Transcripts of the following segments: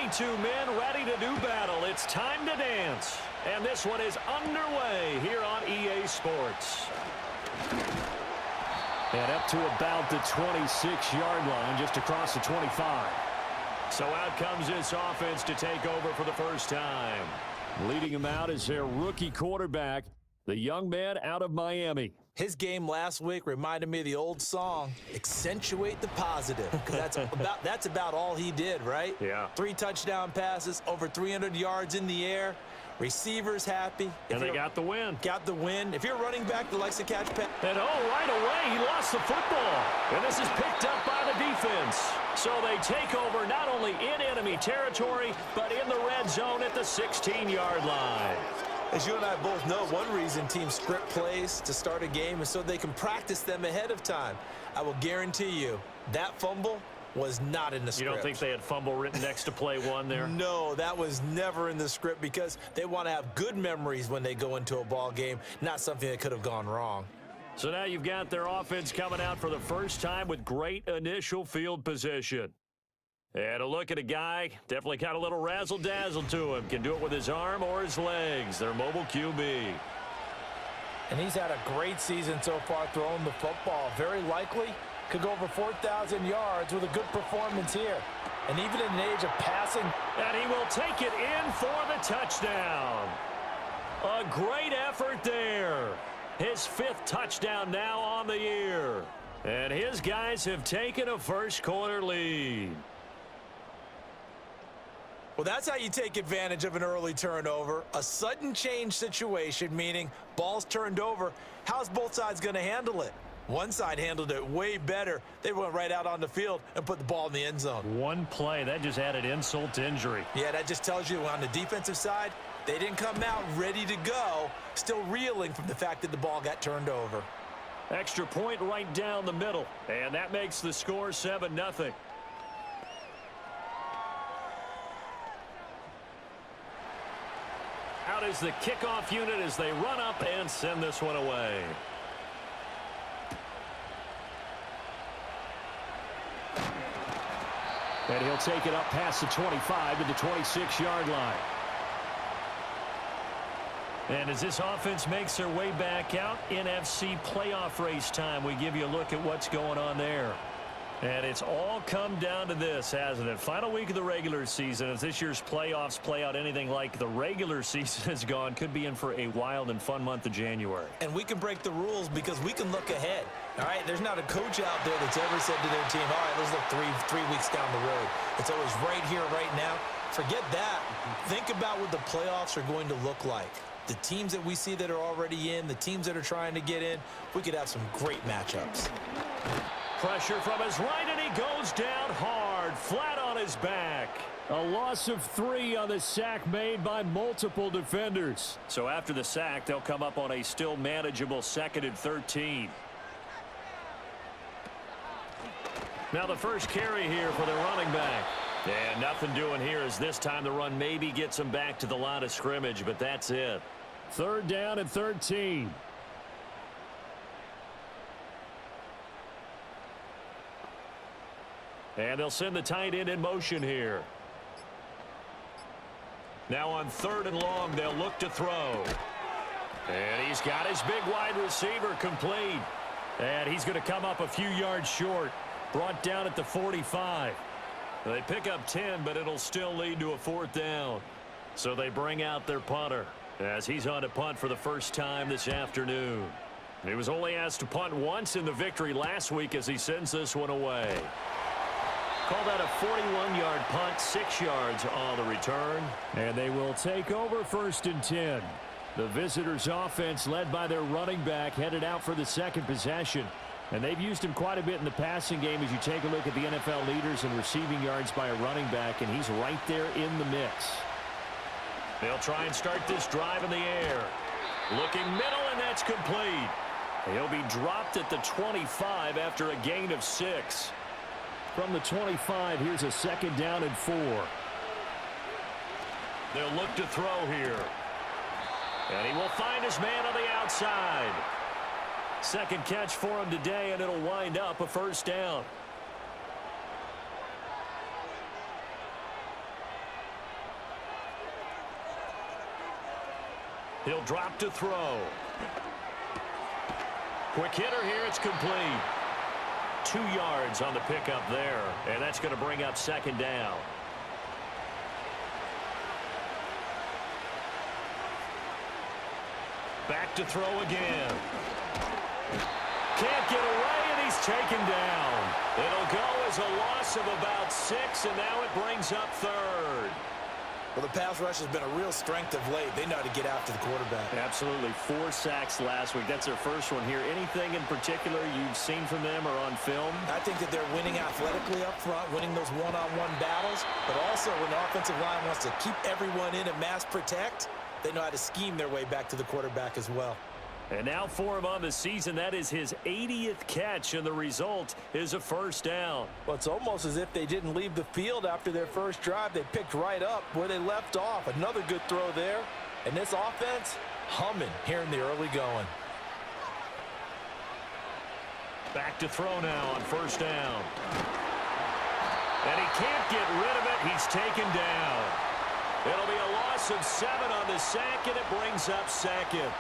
22 men ready to do battle. It's time to dance. And this one is underway here on EA Sports. And up to about the 26-yard line, just across the 25. So out comes this offense to take over for the first time. Leading them out is their rookie quarterback, the young man out of Miami. His game last week reminded me of the old song, accentuate the positive. Because that's about all he did, right? Yeah. 3 touchdown passes, over 300 yards in the air. Receivers happy. And they got the win. Got the win. If you're a running back that likes to catch pass. And right away, he lost the football. And this is picked up by the defense. So they take over not only in enemy territory, but in the red zone at the 16-yard line. As you and I both know, one reason teams script plays to start a game is so they can practice them ahead of time. I will guarantee you that fumble was not in the script. You don't think they had fumble written next to play one there? No, that was never in the script because they want to have good memories when they go into a ball game, not something that could have gone wrong. So now you've got their offense coming out for the first time with great initial field position. And a look at a guy, definitely got a little razzle-dazzle to him. Can do it with his arm or his legs. Their mobile QB. And he's had a great season so far throwing the football. Very likely could go over 4,000 yards with a good performance here. And even in an age of passing. And he will take it in for the touchdown. A great effort there. His 5th touchdown now on the year. And his guys have taken a first-quarter lead. Well, that's how you take advantage of an early turnover. A sudden change situation, meaning ball's turned over. How's both sides going to handle it? One side handled it way better. They went right out on the field and put the ball in the end zone. One play, that just added insult to injury. Yeah, that just tells you on the defensive side, they didn't come out ready to go, still reeling from the fact that the ball got turned over. Extra point right down the middle, and that makes the score 7-0. Out is the kickoff unit as they run up and send this one away. And he'll take it up past the 25 to the 26-yard line. And as this offense makes their way back out, NFC playoff race time, we give you a look at what's going on there. And it's all come down to this, hasn't it? Final week of the regular season. If this year's playoffs play out anything like the regular season has gone, could be in for a wild and fun month of January. And we can break the rules because we can look ahead. All right, there's not a coach out there that's ever said to their team, all right, let's look three weeks down the road. It's always right here, right now. Forget that. Think about what the playoffs are going to look like. The teams that we see that are already in, the teams that are trying to get in, we could have some great matchups. Pressure from his right, and he goes down hard, flat on his back. A loss of 3 on the sack made by multiple defenders. So after the sack, they'll come up on a still manageable 2nd and 13. Now the first carry here for the running back. And nothing doing here as this time the run maybe gets him back to the line of scrimmage, but that's it. 3rd down and 13. And they'll send the tight end in motion here. Now on 3rd and long, they'll look to throw. And he's got his big wide receiver complete. And he's going to come up a few yards short. Brought down at the 45. They pick up 10, but it'll still lead to a 4th down. So they bring out their punter as he's on to punt for the first time this afternoon. He was only asked to punt once in the victory last week as he sends this one away. Call that a 41-yard punt, 6 yards on the return. And they will take over 1st and 10. The visitors' offense, led by their running back, headed out for the 2nd possession. And they've used him quite a bit in the passing game as you take a look at the NFL leaders in receiving yards by a running back, and he's right there in the mix. They'll try and start this drive in the air. Looking middle, and that's complete. He'll be dropped at the 25 after a gain of 6. From the 25, here's a 2nd down and 4. They'll look to throw here. And he will find his man on the outside. 2nd catch for him today, and it'll wind up a 1st down. He'll drop to throw. Quick hitter here. It's complete. 2 yards on the pickup there, and that's going to bring up second down. Back to throw again. Can't get away, and he's taken down. It'll go as a loss of about 6, and now it brings up third. Well, the pass rush has been a real strength of late. They know how to get after the quarterback. Absolutely. 4 sacks last week. That's their first one here. Anything in particular you've seen from them or on film? I think that they're winning athletically up front, winning those one-on-one battles, but also when the offensive line wants to keep everyone in and mass protect, they know how to scheme their way back to the quarterback as well. And now for him on the season, that is his 80th catch, and the result is a first down. Well, it's almost as if they didn't leave the field after their first drive. They picked right up where they left off. Another good throw there. And this offense, humming here in the early going. Back to throw now on first down. And he can't get rid of it. He's taken down. It'll be a loss of 7 on the sack, and it brings up second.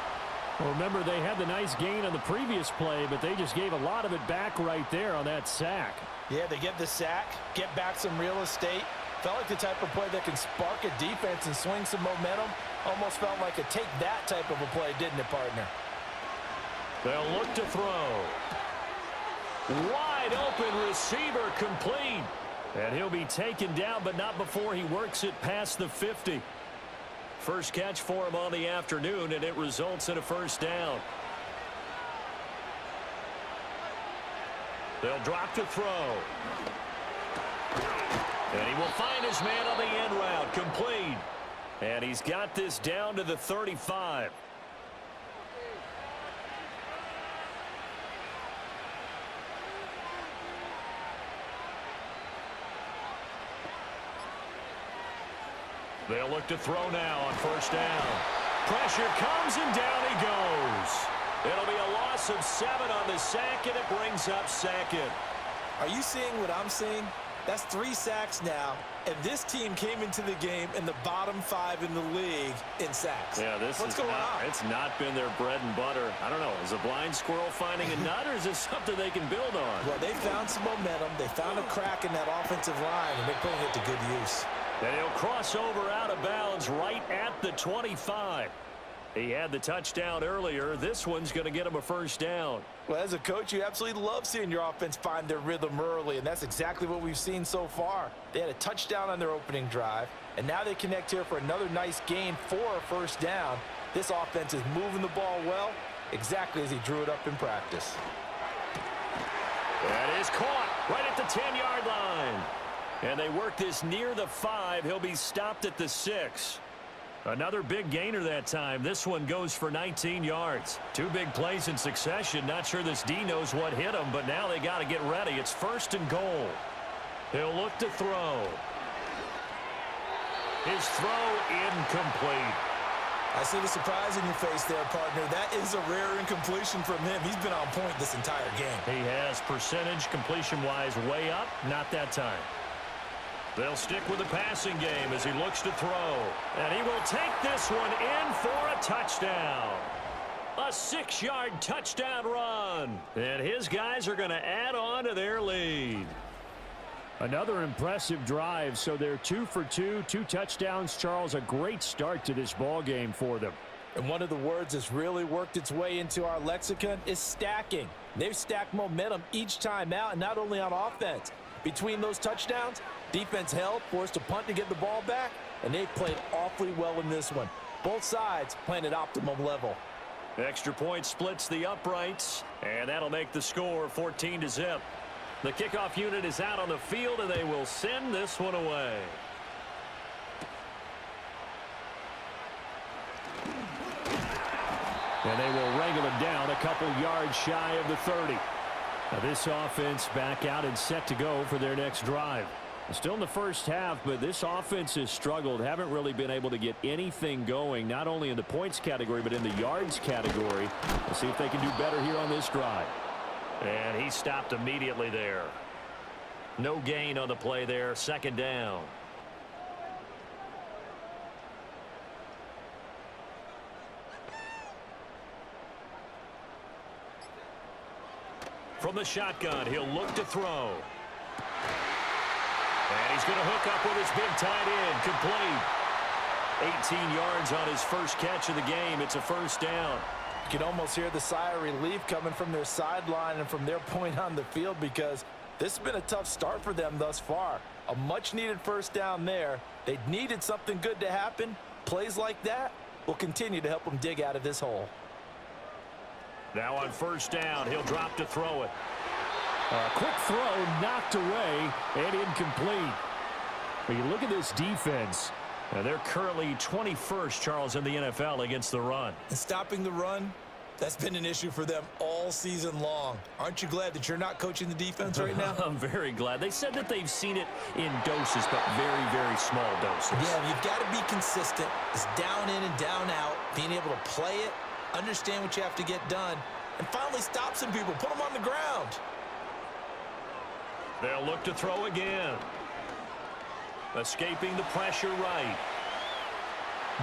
Well, remember, they had the nice gain on the previous play, but they just gave a lot of it back right there on that sack. Yeah, they get the sack, get back some real estate. Felt like the type of play that can spark a defense and swing some momentum. Almost felt like a take-that type of a play, didn't it, partner? They'll look to throw. Wide open receiver complete. And he'll be taken down, but not before he works it past the 50. First catch for him on the afternoon, and it results in a first down. They'll drop to throw. And he will find his man on the end route, complete. And he's got this down to the 35. They'll look to throw now on first down. Pressure comes, and down he goes. It'll be a loss of 7 on the sack, and it brings up second. Are you seeing what I'm seeing? That's 3 sacks now, and this team came into the game in the bottom 5 in the league in sacks. Yeah, what's going on? It's not been their bread and butter. I don't know. Is a blind squirrel finding a nut, or is this something they can build on? Well, they found some momentum. They found a crack in that offensive line, and they're putting it to good use. And he'll cross over out of bounds right at the 25. He had the touchdown earlier. This one's going to get him a first down. Well, as a coach, you absolutely love seeing your offense find their rhythm early, and that's exactly what we've seen so far. They had a touchdown on their opening drive, and now they connect here for another nice gain for a first down. This offense is moving the ball well, exactly as he drew it up in practice. That is caught right at the 10-yard line. And they work this near the 5. He'll be stopped at the 6. Another big gainer that time. This one goes for 19 yards. 2 big plays in succession. Not sure this D knows what hit him, but now they got to get ready. It's first and goal. He'll look to throw. His throw incomplete. I see the surprise in your face there, partner. That is a rare incompletion from him. He's been on point this entire game. He has percentage completion-wise way up. Not that time. They'll stick with the passing game as he looks to throw. And he will take this one in for a touchdown. A 6-yard touchdown run. And his guys are going to add on to their lead. Another impressive drive, so they're 2 for 2, 2 touchdowns. Charles, a great start to this ball game for them. And one of the words that's really worked its way into our lexicon is stacking. They've stacked momentum each time out, and not only on offense. Between those touchdowns, defense held, forced to punt to get the ball back, and they played awfully well in this one. Both sides playing at optimum level. Extra point splits the uprights, and that'll make the score 14-0. The kickoff unit is out on the field, and they will send this one away. And they will wrangle it down a couple yards shy of the 30. Now this offense back out and set to go for their next drive. Still in the first half, but this offense has struggled. Haven't really been able to get anything going, not only in the points category, but in the yards category. Let's see if they can do better here on this drive. And he stopped immediately there. No gain on the play there. Second down. From the shotgun, he'll look to throw. And he's going to hook up with his big tight end, complete. 18 yards on his first catch of the game. It's a first down. You can almost hear the sigh of relief coming from their sideline and from their point on the field, because this has been a tough start for them thus far. A much-needed first down there. They needed something good to happen. Plays like that will continue to help them dig out of this hole. Now on first down, he'll drop to throw it. A quick throw knocked away and incomplete. But you look at this defense. They're currently 21st, Charles, in the NFL against the run. And stopping the run, that's been an issue for them all season long. Aren't you glad that you're not coaching the defense right now? I'm very glad. They said that they've seen it in doses, but very, very small doses. Yeah, you've got to be consistent. It's down in and down out, being able to play it, understand what you have to get done, and finally stop some people, put them on the ground. They'll look to throw again. Escaping the pressure right.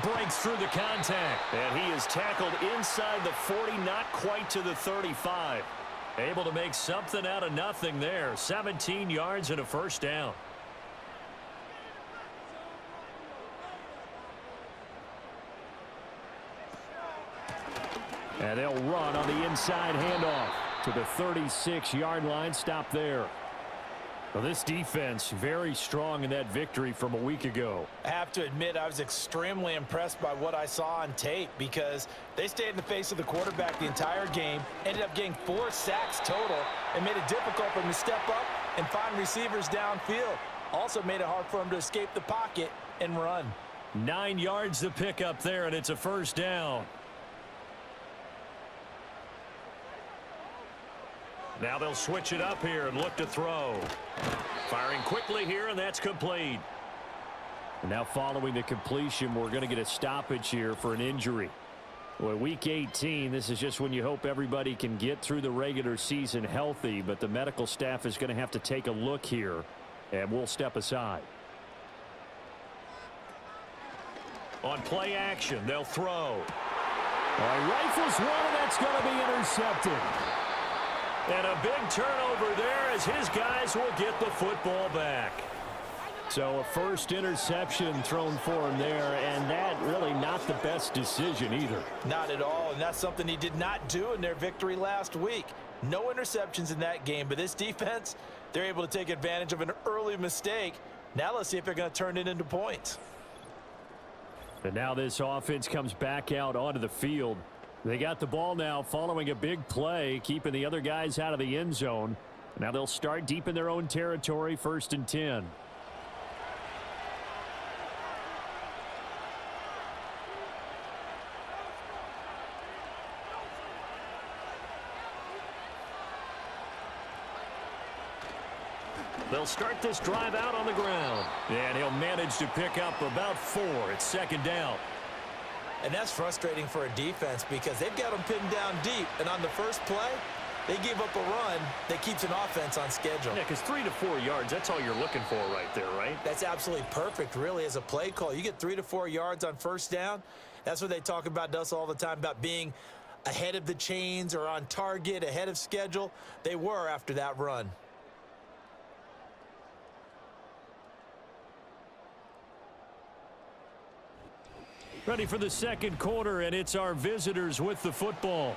Breaks through the contact. And he is tackled inside the 40, not quite to the 35. Able to make something out of nothing there. 17 yards and a first down. And they'll run on the inside handoff to the 36-yard line. Stop there. Well, this defense very strong in that victory from a week ago. I have to admit, I was extremely impressed by what I saw on tape, because they stayed in the face of the quarterback the entire game, ended up getting 4 sacks total, and made it difficult for him to step up and find receivers downfield. Also made it hard for him to escape the pocket and run. 9 yards to pick up there, and it's a first down. Now they'll switch it up here and look to throw. Firing quickly here, and that's complete. And now following the completion, we're going to get a stoppage here for an injury. Well, week 18, this is just when you hope everybody can get through the regular season healthy, but the medical staff is going to have to take a look here, and we'll step aside. On play action, they'll throw. All right, rifles one, and that's going to be intercepted. And a big turnover there as his guys will get the football back. So a first interception thrown for him there, and that really not the best decision either. Not at all, and that's something he did not do in their victory last week. No interceptions in that game, but this defense, they're able to take advantage of an early mistake. Now let's see if they're going to turn it into points. And now this offense comes back out onto the field. They got the ball now following a big play, keeping the other guys out of the end zone. Now they'll start deep in their own territory, 1st and 10. They'll start this drive out on the ground. And he'll manage to pick up about 4. It's 2nd down. And that's frustrating for a defense, because they've got them pinned down deep, and on the first play, they give up a run that keeps an offense on schedule. Yeah, because 3 to 4 yards, that's all you're looking for right there, right? That's absolutely perfect, really, as a play call. You get 3 to 4 yards on first down. That's what they talk about us all the time, about being ahead of the chains or on target, ahead of schedule. They were after that run. Ready for the second quarter, and it's our visitors with the football.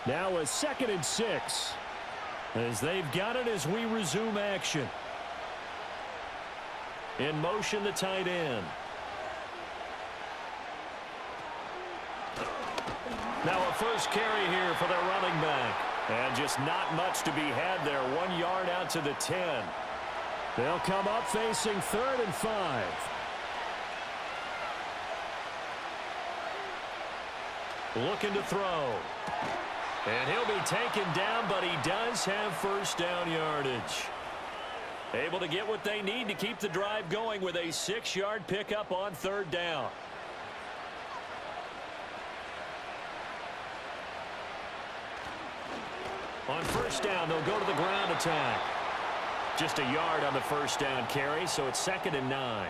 Now a 2nd and 6. As they've got it as we resume action. In motion, the tight end. Now a first carry here for their running back. And just not much to be had there. 1 yard out to the 10. They'll come up facing 3rd and 5. Looking to throw. And he'll be taken down, but he does have first down yardage. Able to get what they need to keep the drive going with a 6-yard pickup on 3rd down. On first down, they'll go to the ground attack. Just a yard on the first down carry, so it's 2nd and 9.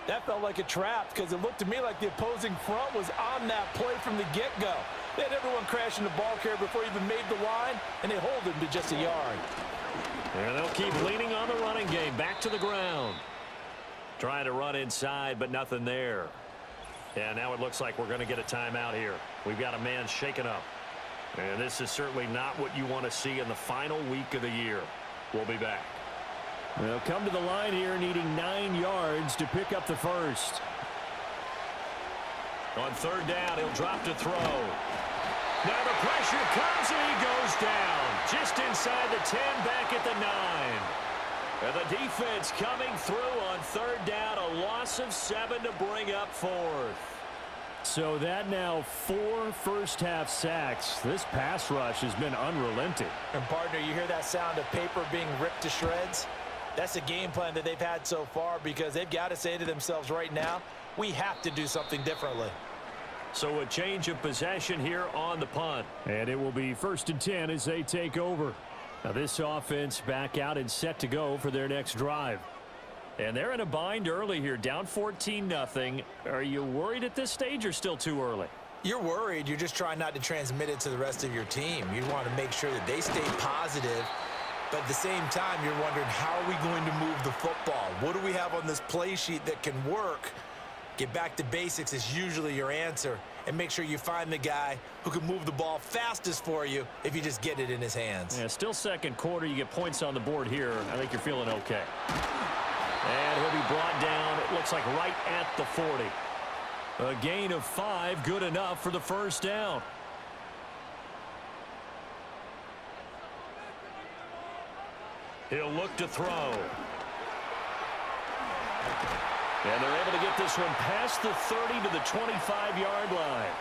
That felt like a trap because it looked to me like the opposing front was on that play from the get-go. They had everyone crashing the ball carrier before he even made the line, and they hold him to just a yard. And they'll keep leaning on the running game. Back to the ground. Trying to run inside, but nothing there. And now it looks like we're going to get a timeout here. We've got a man shaken up. And this is certainly not what you want to see in the final week of the year. We'll be back. They'll come to the line here needing 9 yards to pick up the first. On third down, he'll drop to throw. Now the pressure comes and he goes down. Just inside the 10, back at the 9. And the defense coming through on third down. A loss of 7 to bring up fourth. So that now 4 first-half sacks. This pass rush has been unrelenting. And, partner, you hear that sound of paper being ripped to shreds? That's the game plan that they've had so far because they've got to say to themselves right now, we have to do something differently. So a change of possession here on the punt. And it will be 1st and 10 as they take over. Now this offense back out and set to go for their next drive. And they're in a bind early here, down 14-0. Are you worried at this stage or still too early? You're worried. You're just trying not to transmit it to the rest of your team. You want to make sure that they stay positive. But at the same time, you're wondering, how are we going to move the football? What do we have on this play sheet that can work? Get back to basics is usually your answer. And make sure you find the guy who can move the ball fastest for you if you just get it in his hands. Yeah, still second quarter. You get points on the board here. I think you're feeling okay. And he'll be brought down, it looks like right at the 40. A gain of 5, good enough for the first down. He'll look to throw. And they're able to get this one past the 30 to the 25-yard line.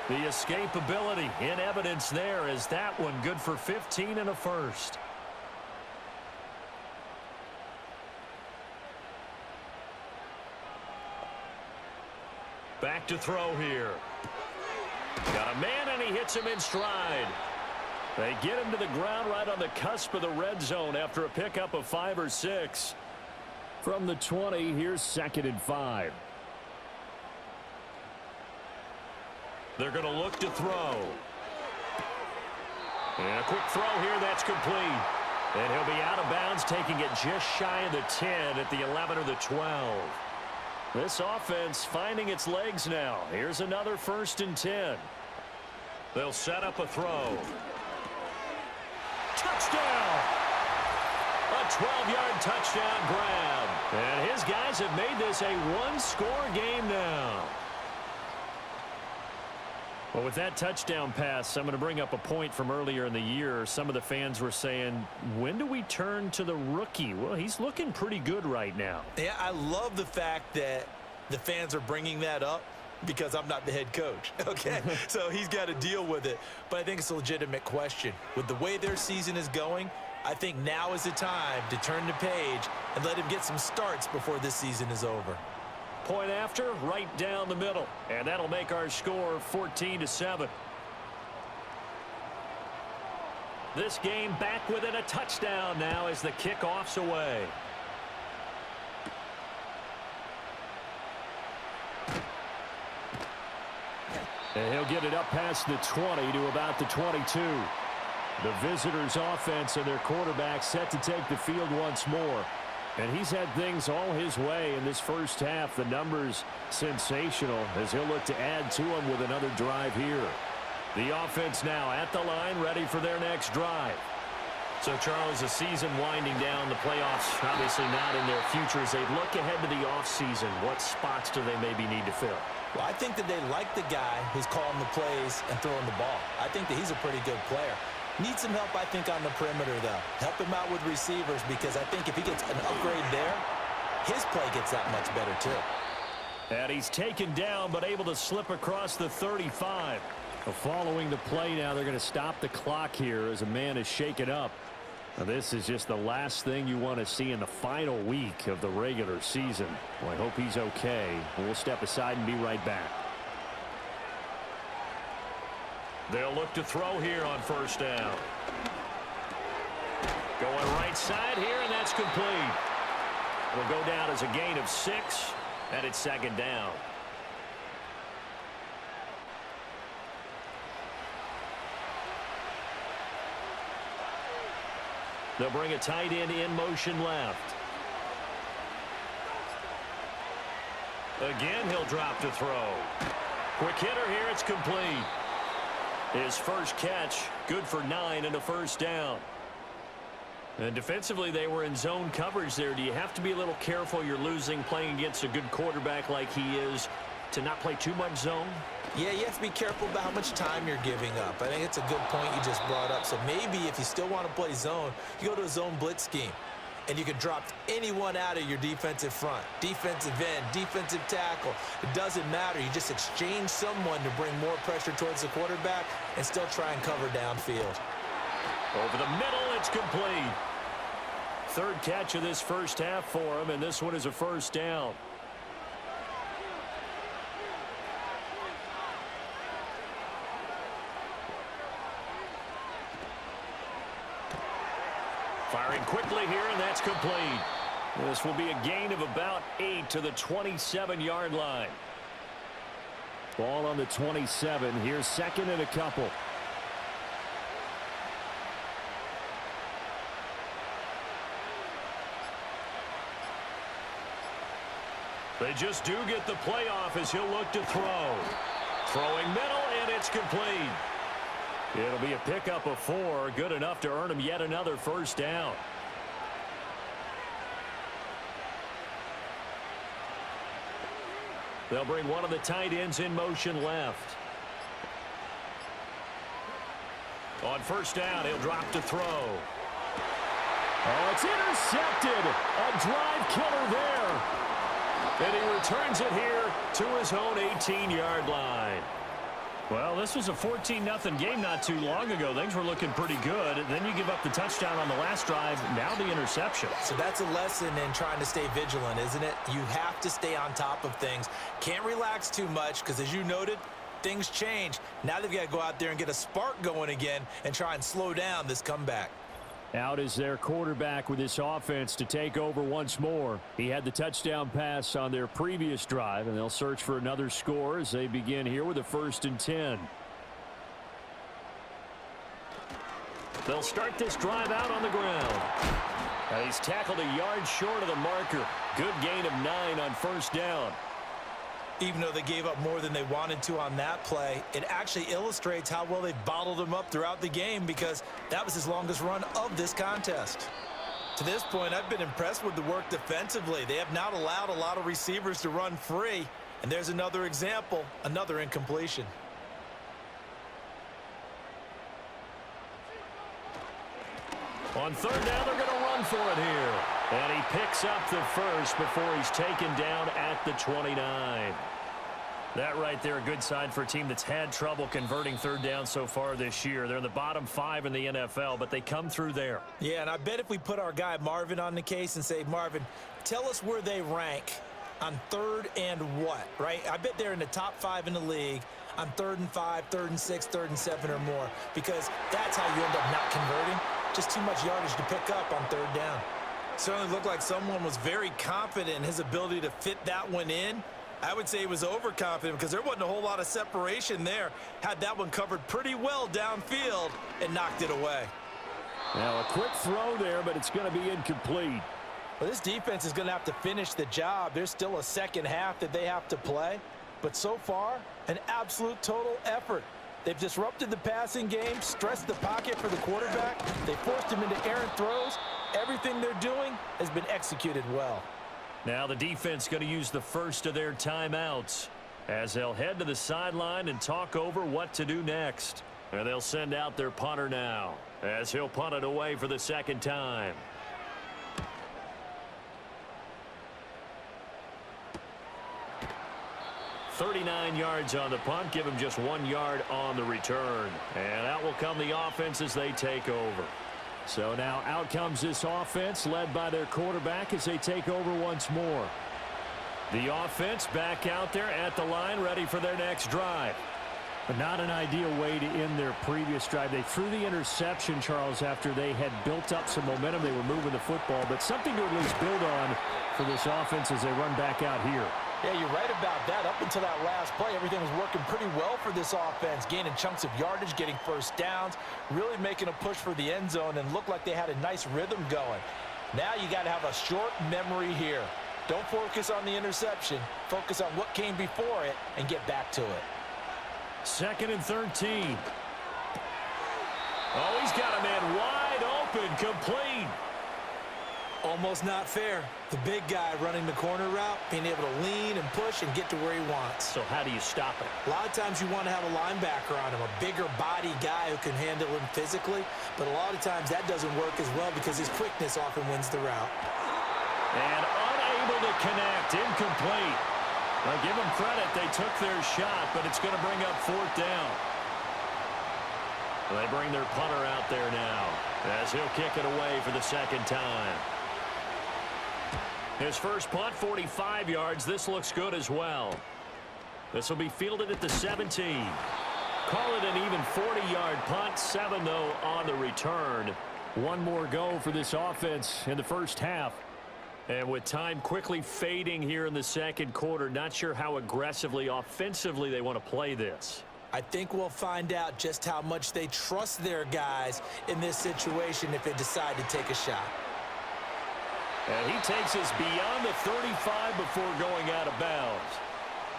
The escapability in evidence there as that one good for 15 and a first. Back to throw here. Got a man, and he hits him in stride. They get him to the ground right on the cusp of the red zone after a pickup of 5 or 6. From the 20, here's 2nd and 5. They're going to look to throw. And a quick throw here, that's complete. And he'll be out of bounds, taking it just shy of the 10 at the 11 or the 12. This offense finding its legs now. Here's another 1st and 10. They'll set up a throw. Touchdown! A 12-yard touchdown grab. And his guys have made this a one-score game now. Well, with that touchdown pass, I'm going to bring up a point from earlier in the year. Some of the fans were saying, when do we turn to the rookie? Well, he's looking pretty good right now. Yeah, I love the fact that the fans are bringing that up because I'm not the head coach, okay? So he's got to deal with it. But I think it's a legitimate question. With the way their season is going, I think now is the time to turn the page and let him get some starts before this season is over. Point after, right down the middle. And that'll make our score 14-7. This game back within a touchdown now as the kickoff's away. And he'll get it up past the 20 to about the 22. The visitors' offense and their quarterback set to take the field once more. And he's had things all his way in this first half. The numbers sensational as he'll look to add to them with another drive here. The offense now at the line, ready for their next drive. So, Charles, the season winding down, the playoffs obviously not in their future. As they look ahead to the offseason, what spots do they maybe need to fill? Well, I think that they like the guy who's calling the plays and throwing the ball. I think that he's a pretty good player. Needs some help, I think, on the perimeter, though. Help him out with receivers because I think if he gets an upgrade there, his play gets that much better, too. And he's taken down but able to slip across the 35. Well, following the play now, they're going to stop the clock here as a man is shaken up. Now, this is just the last thing you want to see in the final week of the regular season. Well, I hope he's okay. We'll step aside and be right back. They'll look to throw here on first down. Going right side here, and that's complete. Will go down as a gain of 6. And it's second down. They'll bring a tight end in motion left. Again, he'll drop to throw. Quick hitter here, it's complete. His first catch, good for 9 and a first down. And defensively, they were in zone coverage there. Do you have to be a little careful? You're losing playing against a good quarterback like he is to not play too much zone? Yeah, you have to be careful about how much time you're giving up. I think it's a good point you just brought up. So maybe if you still want to play zone, you go to a zone blitz scheme. And you can drop anyone out of your defensive front, defensive end, defensive tackle. It doesn't matter. You just exchange someone to bring more pressure towards the quarterback and still try and cover downfield. Over the middle, it's complete. Third catch of this first half for him, and this one is a first down. Firing quickly here, and that's complete. This will be a gain of about 8 to the 27-yard line. Ball on the 27. Here's second and a couple. They just do get the playoff as he'll look to throw. Throwing middle, and it's complete. It'll be a pickup of 4, good enough to earn him yet another first down. They'll bring one of the tight ends in motion left. On first down, he'll drop to throw. Oh, it's intercepted. A drive killer there. And he returns it here to his own 18-yard line. Well, this was a 14-0 game not too long ago. Things were looking pretty good. Then you give up the touchdown on the last drive. Now the interception. So that's a lesson in trying to stay vigilant, isn't it? You have to stay on top of things. Can't relax too much because, as you noted, things change. Now they've got to go out there and get a spark going again and try and slow down this comeback. Out is their quarterback with this offense to take over once more. He had the touchdown pass on their previous drive, and they'll search for another score as they begin here with a 1st and 10. They'll start this drive out on the ground. Now he's tackled a yard short of the marker. Good gain of 9 on first down. Even though they gave up more than they wanted to on that play, it actually illustrates how well they've bottled him up throughout the game because that was his longest run of this contest. To this point, I've been impressed with the work defensively. They have not allowed a lot of receivers to run free. And there's another example, another incompletion. On third down, they're going to run for it here. And he picks up the first before he's taken down at the 29. That right there, a good sign for a team that's had trouble converting third down so far this year. They're in the bottom 5 in the NFL, but they come through there. Yeah, and I bet if we put our guy Marvin on the case and say, Marvin, tell us where they rank on 3rd and what, right? I bet they're in the top 5 in the league on 3rd and 5, 3rd and 6, 3rd and 7 or more, because that's how you end up not converting. Just too much yardage to pick up on 3rd down. Certainly looked like someone was very confident in his ability to fit that one in. I would say he was overconfident because there wasn't a whole lot of separation there. Had that one covered pretty well downfield and knocked it away. Now a quick throw there, but it's going to be incomplete. Well, this defense is going to have to finish the job. There's still a second half that they have to play. But so far, an absolute total effort. They've disrupted the passing game, stressed the pocket for the quarterback. They forced him into errant throws. Everything they're doing has been executed well. Now the defense going to use the first of their timeouts as they'll head to the sideline and talk over what to do next. And they'll send out their punter now as he'll punt it away for the second time. .39 yards on the punt, give him just 1 yard on the return. And out will come the offense as they take over. So now out comes this offense led by their quarterback as they take over once more. The offense back out there at the line ready for their next drive. But not an ideal way to end their previous drive. They threw the interception, Charles, after they had built up some momentum. They were moving the football, but something to at least build on for this offense as they run back out here. Yeah, you're right about that. Up until that last play, everything was working pretty well for this offense, gaining chunks of yardage, getting first downs, really making a push for the end zone, and looked like they had a nice rhythm going. Now you got to have a short memory here. Don't focus on the interception. Focus on what came before it and get back to it. 2nd and 13. Oh, he's got a man wide open, complete. Almost not fair. The big guy running the corner route, being able to lean and push and get to where he wants. So how do you stop it? A lot of times you want to have a linebacker on him, a bigger body guy who can handle him physically, but a lot of times that doesn't work as well because his quickness often wins the route. And unable to connect, incomplete. Now give them credit, they took their shot, but it's going to bring up 4th down. They bring their punter out there now as he'll kick it away for the 2nd time. His first punt, 45 yards. This looks good as well. This will be fielded at the 17. Call it an even 40-yard punt. 7, though, on the return. One more go for this offense in the first half. And with time quickly fading here in the 2nd quarter, not sure how aggressively, offensively they want to play this. I think we'll find out just how much they trust their guys in this situation if they decide to take a shot. And he takes us beyond the 35 before going out of bounds.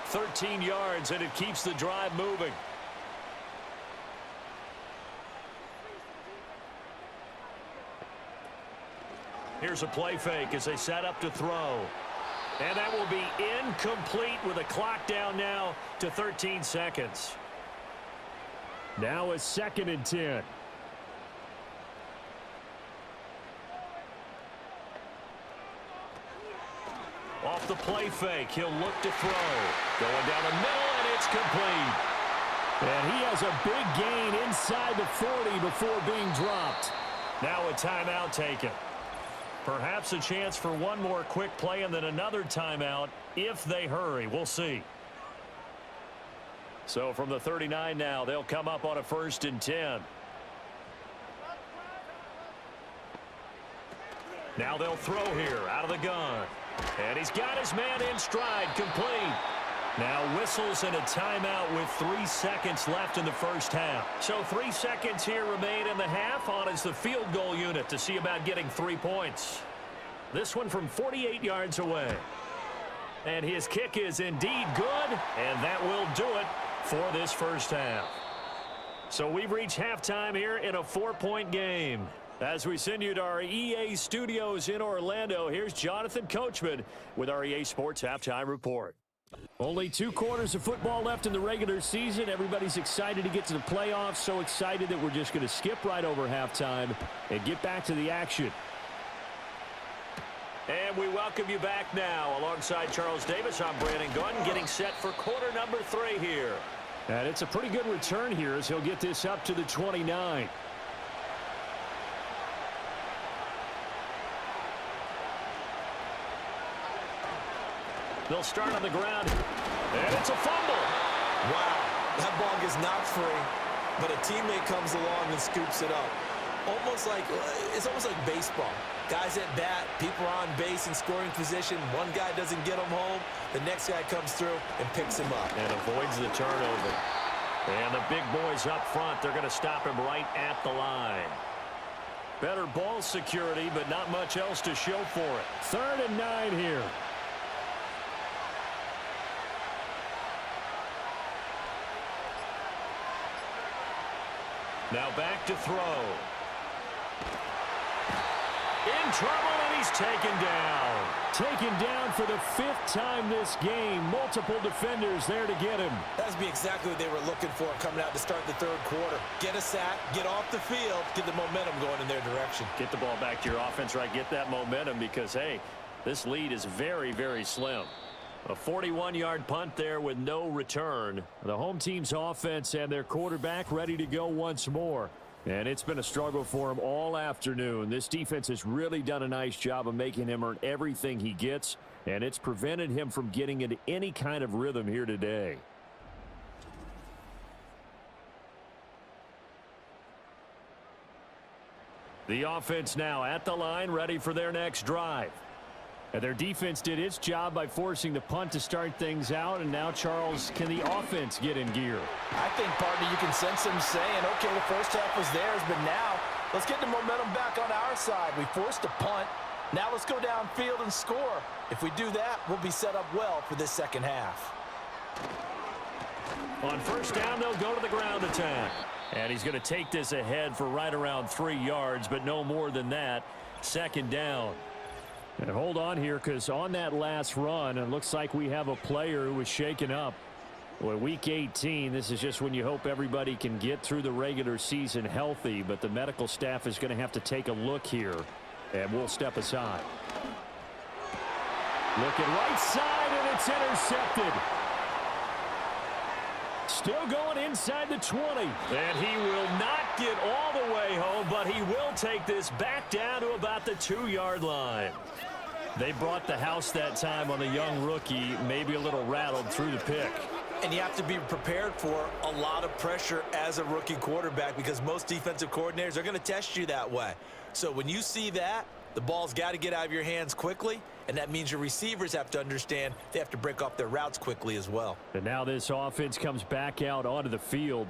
13 yards, and it keeps the drive moving. Here's a play fake as they set up to throw. And that will be incomplete with a clock down now to 13 seconds. Now a 2nd and 10. Off the play fake, he'll look to throw. Going down the middle, and it's complete. And he has a big gain inside the 40 before being dropped. Now a timeout taken. Perhaps a chance for one more quick play and then another timeout if they hurry. We'll see. So from the 39 now, they'll come up on a 1st and 10. Now they'll throw here out of the gun. And he's got his man in stride, complete. Now whistles and a timeout with 3 seconds left in the first half. So 3 seconds here remain in the half. On is the field goal unit to see about getting 3 points. This one from 48 yards away. And his kick is indeed good, and that will do it for this first half. So we've reached halftime here in a 4-point game. As we send you to our EA studios in Orlando, here's Jonathan Coachman with our EA Sports Halftime Report. Only 2 quarters of football left in the regular season. Everybody's excited to get to the playoffs, so excited that we're just going to skip right over halftime and get back to the action. And we welcome you back now. Alongside Charles Davis, I'm Brandon Gunn, getting set for quarter number 3 here. And it's a pretty good return here as he'll get this up to the 29. They'll start on the ground, and it's a fumble. Wow, that ball gets knocked free, but a teammate comes along and scoops it up. It's almost like baseball. Guys at bat, people are on base in scoring position. One guy doesn't get him home. The next guy comes through and picks him up. And avoids the turnover. And the big boys up front, they're going to stop him right at the line. Better ball security, but not much else to show for it. 3rd and 9 here. Now back to throw. In trouble, and he's taken down. Taken down for the 5th time this game. Multiple defenders there to get him. That's exactly what they were looking for coming out to start the 3rd quarter. Get a sack, get off the field, get the momentum going in their direction. Get the ball back to your offense, right? Get that momentum because, hey, this lead is very, very slim. A 41-yard punt there with no return. The home team's offense and their quarterback ready to go once more. And it's been a struggle for him all afternoon. This defense has really done a nice job of making him earn everything he gets, and it's prevented him from getting into any kind of rhythm here today. The offense now at the line, ready for their next drive. And their defense did its job by forcing the punt to start things out. And now, Charles, can the offense get in gear? I think, partner, you can sense them saying, okay, the first half was theirs, but now let's get the momentum back on our side. We forced a punt. Now let's go downfield and score. If we do that, we'll be set up well for this second half. On first down, they'll go to the ground attack. And he's going to take this ahead for right around 3 yards, but no more than that. Second down. And hold on here, because on that last run, it looks like we have a player who was shaken up. Well, week 18, this is just when you hope everybody can get through the regular season healthy, but the medical staff is going to have to take a look here, and we'll step aside. Looking right side, and it's intercepted. Still going inside the 20. And he will not get all the way home, but he will take this back down to about the 2-yard line. They brought the house that time on the young rookie, maybe a little rattled through the pick. And you have to be prepared for a lot of pressure as a rookie quarterback because most defensive coordinators are going to test you that way. So when you see that, the ball's got to get out of your hands quickly, and that means your receivers have to understand they have to break off their routes quickly as well. And now this offense comes back out onto the field.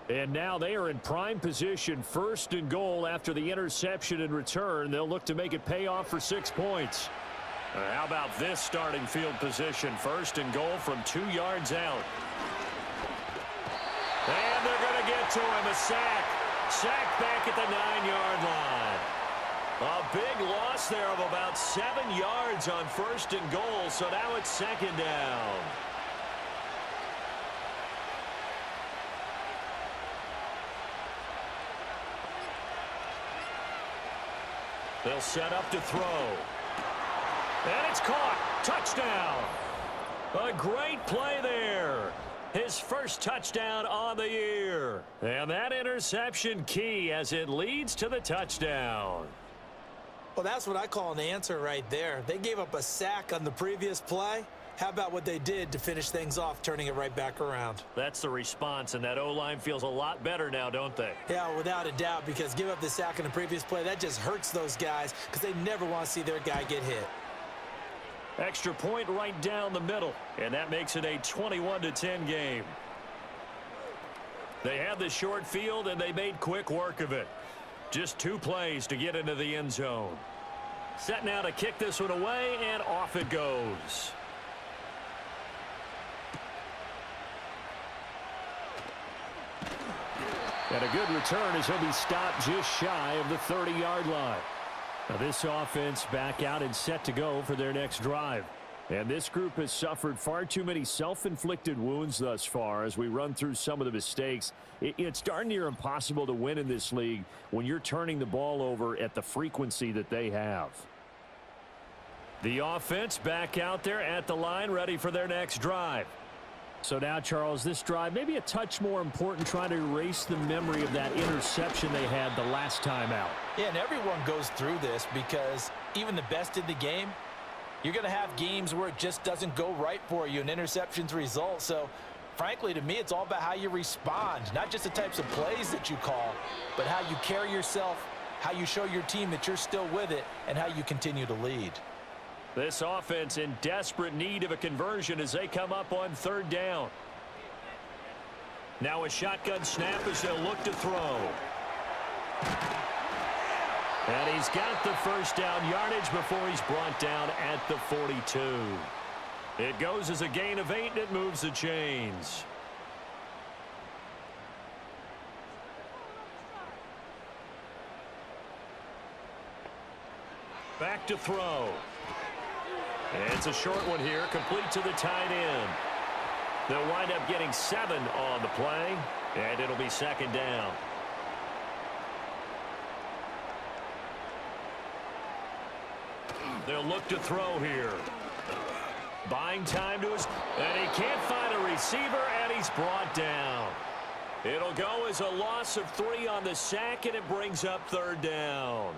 And now they are in prime position, 1st and goal after the interception and return. They'll look to make it pay off for 6 points. How about this starting field position? 1st and goal from 2 yards out. And they're going to get to him. A sack. Sack back at the 9-yard line. A big loss there of about 7 yards on 1st and goal. So now it's 2nd down. They'll set up to throw. And it's caught. Touchdown. A great play there. His first touchdown on the year. And that interception key as it leads to the touchdown. Well, that's what I call an answer right there. They gave up a sack on the previous play. How about what they did to finish things off, turning it right back around? That's the response, and that O-line feels a lot better now, don't they? Yeah, without a doubt, because give up the sack in the previous play, that just hurts those guys because they never want to see their guy get hit. Extra point right down the middle, and that makes it a 21-10 game. They had the short field, and they made quick work of it. Just 2 plays to get into the end zone. Set now to kick this one away, and off it goes. And a good return as he'll be stopped just shy of the 30-yard line. Now this offense back out and set to go for their next drive. And this group has suffered far too many self-inflicted wounds thus far as we run through some of the mistakes. It's darn near impossible to win in this league when you're turning the ball over at the frequency that they have. The offense back out there at the line, ready for their next drive. So now, Charles, this drive maybe a touch more important, trying to erase the memory of that interception they had the last time out. Yeah, and everyone goes through this because even the best in the game, you're going to have games where it just doesn't go right for you and interceptions result. So, frankly, to me, it's all about how you respond, not just the types of plays that you call, but how you carry yourself, how you show your team that you're still with it, and how you continue to lead. This offense in desperate need of a conversion as they come up on 3rd down. Now a shotgun snap as they'll look to throw. And he's got the first down yardage before he's brought down at the 42. It goes as a gain of 8, and it moves the chains. Back to throw. It's a short one here, complete to the tight end. They'll wind up getting 7 on the play, and it'll be 2nd down. They'll look to throw here. Buying time to his, and he can't find a receiver, and he's brought down. It'll go as a loss of 3 on the sack, and it brings up 3rd down.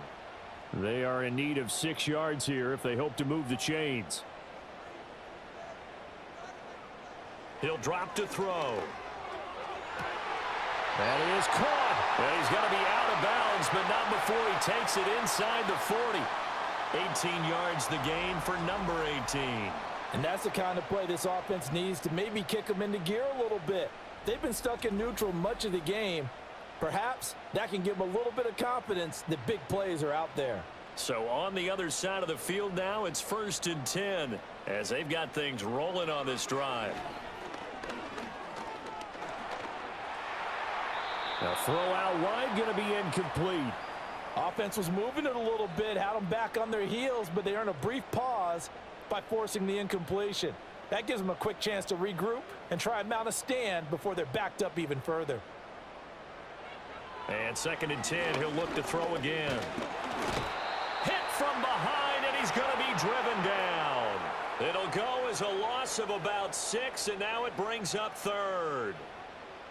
They are in need of 6 yards here if they hope to move the chains. He'll drop to throw. And he is caught. And he's going to be out of bounds, but not before he takes it inside the 40. 18 yards the gain for number 18. And that's the kind of play this offense needs to maybe kick them into gear a little bit. They've been stuck in neutral much of the game. Perhaps that can give them a little bit of confidence that big plays are out there. So on the other side of the field now, it's 1st and 10 as they've got things rolling on this drive. Now throw out wide, going to be incomplete. Offense was moving it a little bit, had them back on their heels, but they earned a brief pause by forcing the incompletion. That gives them a quick chance to regroup and try and mount a stand before they're backed up even further. And 2nd and 10, he'll look to throw again. Hit from behind, and he's going to be driven down. It'll go as a loss of about 6, and now it brings up 3rd.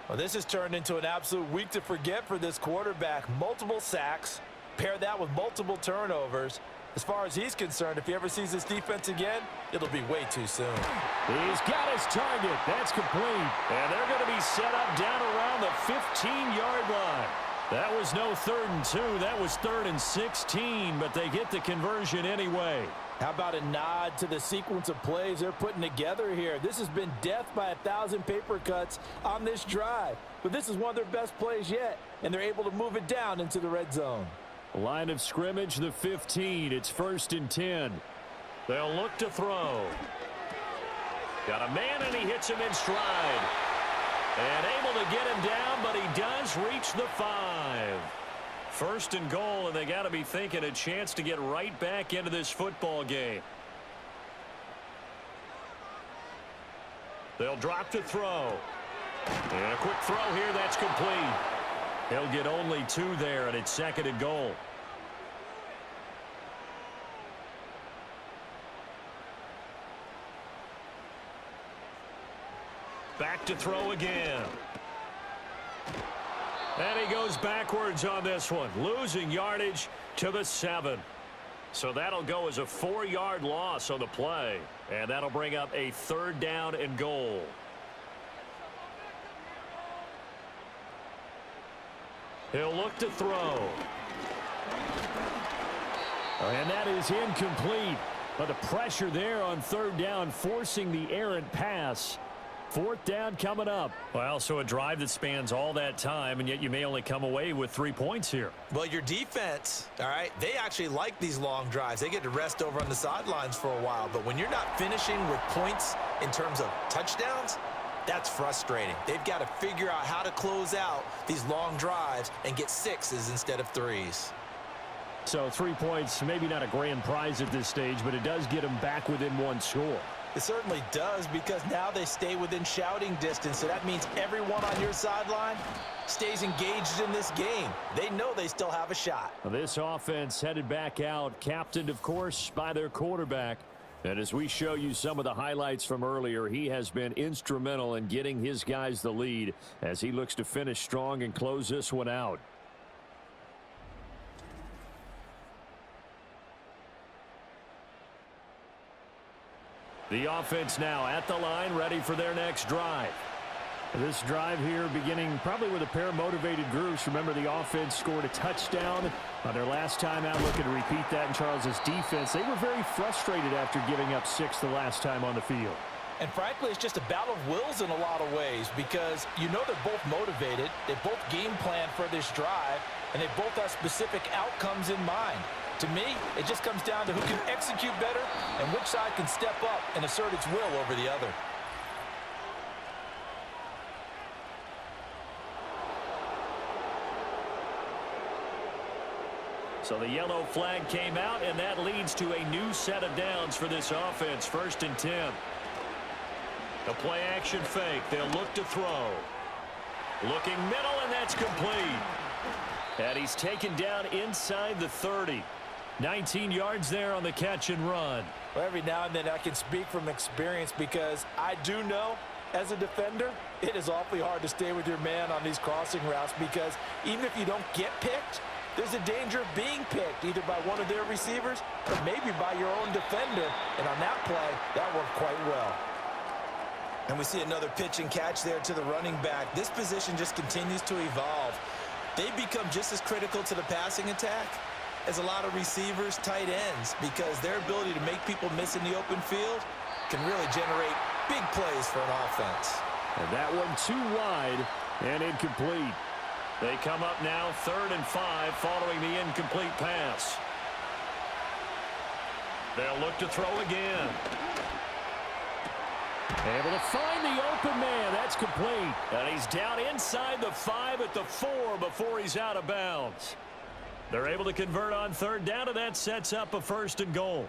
Well, this has turned into an absolute week to forget for this quarterback. Multiple sacks, pair that with multiple turnovers. As far as he's concerned, if he ever sees this defense again, it'll be way too soon. He's got his target. That's complete. And they're going to be set up down around the 15-yard line. That was no 3rd and 2. That was 3rd and 16, but they get the conversion anyway. How about a nod to the sequence of plays they're putting together here? This has been death by 1,000 paper cuts on this drive. But this is one of their best plays yet, and they're able to move it down into the red zone. Line of scrimmage, the 15. It's 1st and 10. They'll look to throw. Got a man, and he hits him in stride. And able to get him down, but he does reach the 5. 1st and goal, and they got to be thinking a chance to get right back into this football game. They'll drop to throw. And a quick throw here, that's complete. He'll get only 2 there, and it's 2nd and goal. Back to throw again. And he goes backwards on this one, losing yardage to the 7. So that'll go as a 4-yard loss on the play. And that'll bring up a 3rd down and goal. He'll look to throw. And that is incomplete. But the pressure there on 3rd down, forcing the errant pass. 4th down coming up. Well, so a drive that spans all that time, and yet you may only come away with 3 points here. Well, your defense, all right, they actually like these long drives. They get to rest over on the sidelines for a while. But when you're not finishing with points in terms of touchdowns, that's frustrating. They've got to figure out how to close out these long drives and get 6s instead of 3s. So 3 points, maybe not a grand prize at this stage, but it does get them back within 1 score. It certainly does, because now they stay within shouting distance. So that means everyone on your sideline stays engaged in this game. They know they still have a shot. This offense headed back out, captained, of course, by their quarterback. And as we show you some of the highlights from earlier, he has been instrumental in getting his guys the lead as he looks to finish strong and close this one out. The offense now at the line, ready for their next drive. This drive here beginning probably with a pair of motivated groups. Remember, the offense scored a touchdown on their last time out. Looking to repeat that in Charles's defense. They were very frustrated after giving up 6 the last time on the field. And frankly, it's just a battle of wills in a lot of ways, because you know they're both motivated. They both game plan for this drive, and they both have specific outcomes in mind. To me, it just comes down to who can execute better and which side can step up and assert its will over the other. So the yellow flag came out, and that leads to a new set of downs for this offense. 1st and 10. A play action fake. They'll look to throw. Looking middle, and that's complete. And he's taken down inside the 30. 19 yards there on the catch and run. Well, every now and then I can speak from experience, because I do know as a defender it is awfully hard to stay with your man on these crossing routes, because even if you don't get picked, there's a danger of being picked either by one of their receivers or maybe by your own defender. And on that play, that worked quite well. And we see another pitch and catch there to the running back. This position just continues to evolve. They become just as critical to the passing attack is a lot of receivers, tight ends, because their ability to make people miss in the open field can really generate big plays for an offense. And that one too wide and incomplete. They come up now 3rd and 5 following the incomplete pass. They'll look to throw again. Able to find the open man. That's complete. And he's down inside the 5 at the 4 before he's out of bounds. They're able to convert on 3rd down, and that sets up a 1st and goal.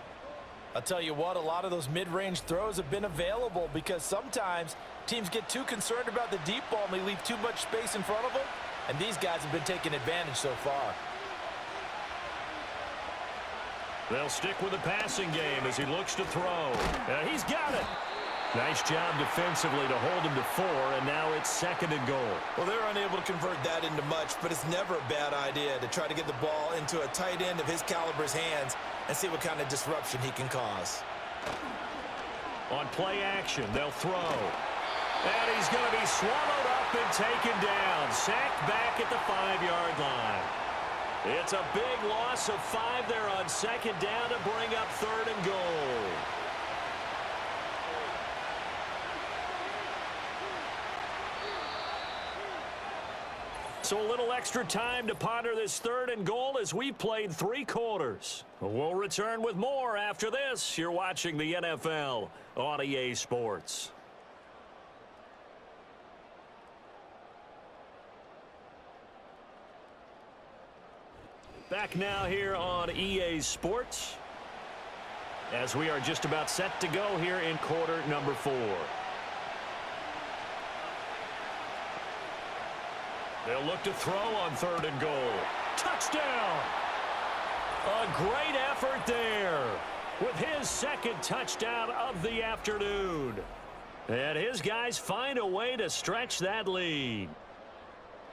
I'll tell you what, a lot of those mid-range throws have been available because sometimes teams get too concerned about the deep ball and they leave too much space in front of them, and these guys have been taking advantage so far. They'll stick with the passing game as he looks to throw. And he's got it. Nice job defensively to hold him to 4, and now it's 2nd and goal. Well, they're unable to convert that into much, but it's never a bad idea to try to get the ball into a tight end of his caliber's hands and see what kind of disruption he can cause. On play action, they'll throw. And he's going to be swallowed up and taken down. Sacked back at the 5-yard line. It's a big loss of 5 there on 2nd down to bring up 3rd and goal. So a little extra time to ponder this 3rd and goal as we played 3 quarters. We'll return with more after this. You're watching the NFL on EA Sports. Back now here on EA Sports as we are just about set to go here in quarter number 4. They'll look to throw on 3rd and goal. Touchdown! A great effort there with his 2nd touchdown of the afternoon. And his guys find a way to stretch that lead.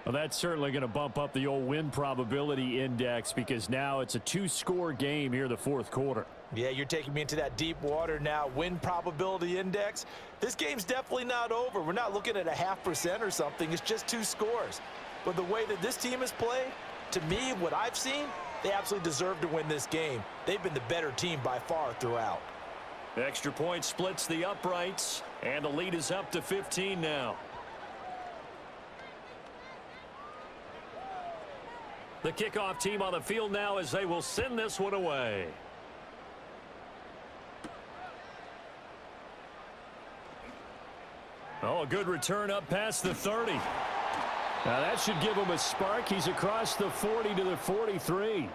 Well, that's certainly going to bump up the old win probability index because now it's a 2-score game here in the 4th quarter. Yeah, you're taking me into that deep water now. Win probability index. This game's definitely not over. We're not looking at a 0.5% or something. It's just 2 scores. But the way that this team has played, to me, what I've seen, they absolutely deserve to win this game. They've been the better team by far throughout. Extra point splits the uprights, and the lead is up to 15 now. The kickoff team on the field now as they will send this one away. Oh, a good return up past the 30. Now that should give him a spark. He's across the 40 to the 43.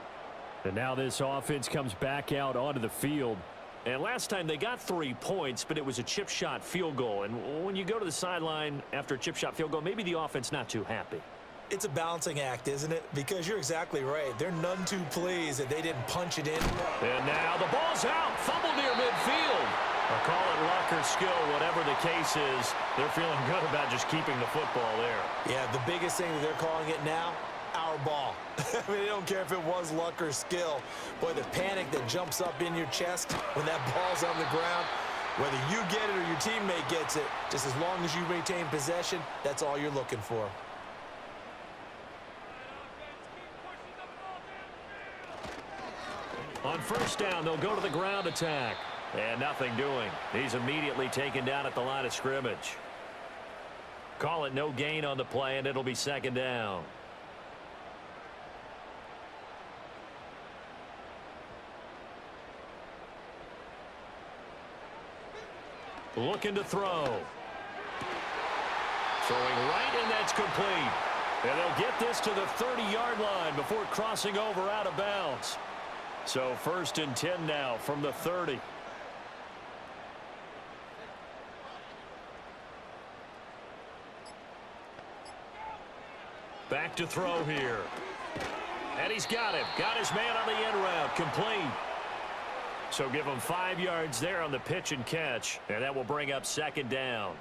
And now this offense comes back out onto the field. And last time they got 3 points, but it was a chip shot field goal. And when you go to the sideline after a chip shot field goal, maybe the offense not too happy. It's a balancing act, isn't it? Because you're exactly right. They're none too pleased that they didn't punch it in. And now the ball's out. Fumble near midfield. I'll call it luck or skill, whatever the case is. They're feeling good about just keeping the football there. Yeah, the biggest thing that they're calling it now, our ball. I mean, they don't care if it was luck or skill. Boy, the panic that jumps up in your chest when that ball's on the ground, whether you get it or your teammate gets it, just as long as you maintain possession, that's all you're looking for. On 1st down, they'll go to the ground attack. And nothing doing. He's immediately taken down at the line of scrimmage. Call it no gain on the play, and it'll be 2nd down. Looking to throw. Throwing right, and that's complete. And they'll get this to the 30-yard line before crossing over out of bounds. So 1st and 10 now from the 30. Back to throw here. And he's got him. Got his man on the end route. Complete. So give him 5 yards there on the pitch and catch. And that will bring up 2nd down.